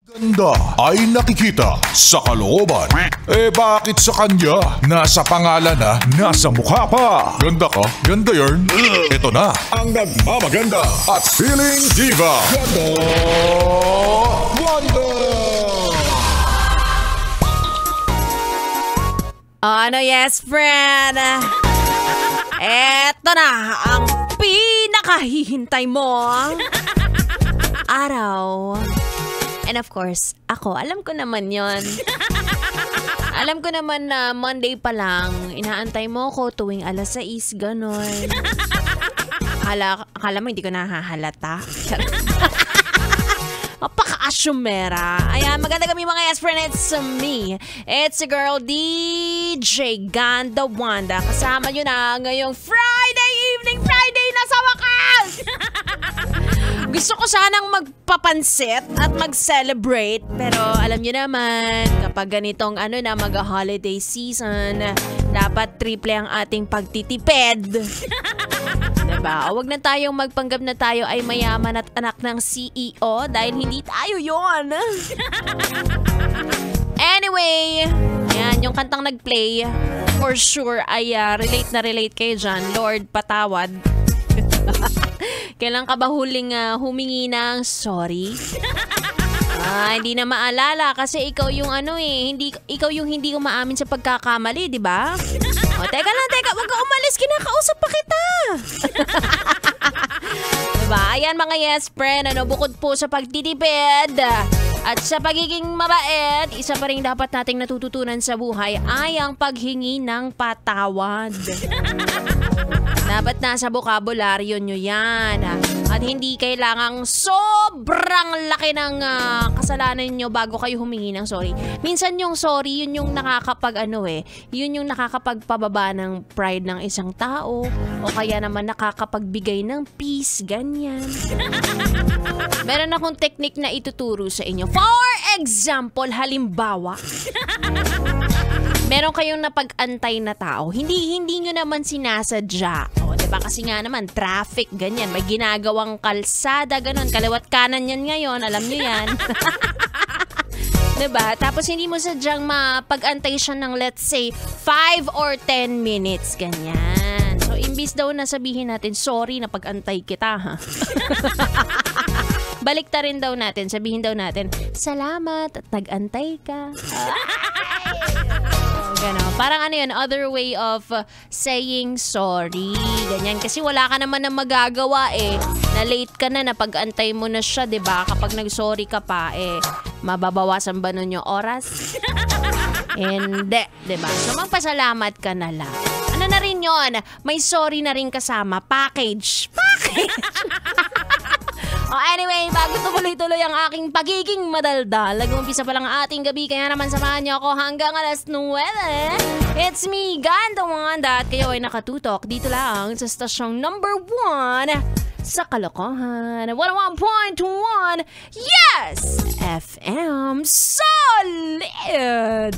Ganda ay nakikita sa kalooban. Bakit sa kanya? Nasa pangalan na, nasa mukha pa. Ganda ka? Ganda yarn. Ito na ang nagmamaganda at feeling diva. Ganda Wanda! Ano, yes, friend? Eto na ang pinakahihintay mo araw. And of course, ako, alam ko naman yon. Alam ko naman na Monday pa lang, inaantay mo ko tuwing 6:00, ganon. Akala mo hindi ko nahahalata? Mapaka-asyumera. Ayan, maganda kami mga yes friend. It's me. It's a girl, DJ Ganda Wanda. Kasama nyo na ngayong Friday evening. Friday na sa wakas! Gusto ko sanang magpapansit at mag-celebrate. Pero alam nyo naman, kapag ganitong mag-holiday season, dapat triple ang ating pagtitipid. Diba? Huwag na tayong magpanggap na tayo ay mayaman at anak ng CEO dahil hindi tayo yon. Anyway, ayan, yung kantang nag-play, for sure ay relate na relate kayo dyan. Lord, patawad. Kailan ka ba huling humingi ng sorry? Hindi na maalala kasi ikaw yung ikaw yung hindi umaamin sa pagkakamali, di ba? O, teka, wag ka umalis, kinakausap pa kita. Diba? Ayan mga yes friend, bukod po sa pagtitipid at sa pagiging mabait, isa pa rin dapat nating natututunan sa buhay ay ang paghingi ng patawad. Dapat nasa bokabularyo nyo yan. At hindi kailangang sobrang laki ng kasalanan nyo bago kayo humingi ng sorry. Minsan yung sorry, yun yung yun yung nakakapagpababa ng pride ng isang tao. O kaya naman nakakapagbigay ng peace, ganyan. Meron akong technique na ituturo sa inyo. For example, halimbawa, meron kayong napag-antay na tao. Hindi nyo naman sinasadya. O, diba? Kasi nga naman, traffic, ganyan. May ginagawang kalsada, ganon. Kaliwat kanan yan ngayon. Alam nyo yan. Diba? Tapos hindi mo sadyang mapag-antay siya ng let's say 5 or 10 minutes. Ganyan. So, imbis daw na sabihin natin, sorry na pag-antay kita, ha? Balik ta rin daw natin. Sabihin daw natin, salamat at nag-antay ka. Gano. Parang other way of saying sorry. Ganyan. Kasi wala ka naman na magagawa Na late ka na, napag-antay mo na siya, diba? Kapag nag-sorry ka pa, mababawasan ba nun yung oras? Hindi, diba? So, magpasalamat ka na lang. Ano na rin yon? May sorry na rin kasama. Package. Anyway, bago tuloy-tuloy ang aking pagiging madaldal, nag-umpisa pa lang ang ating gabi, kaya naman samahan niyo ako hanggang 9:00. It's me, Ganda Wanda, at kayo ay nakatutok dito lang sa stasyong number 1 sa kalokohan. 101.1 Yes! FM Solid!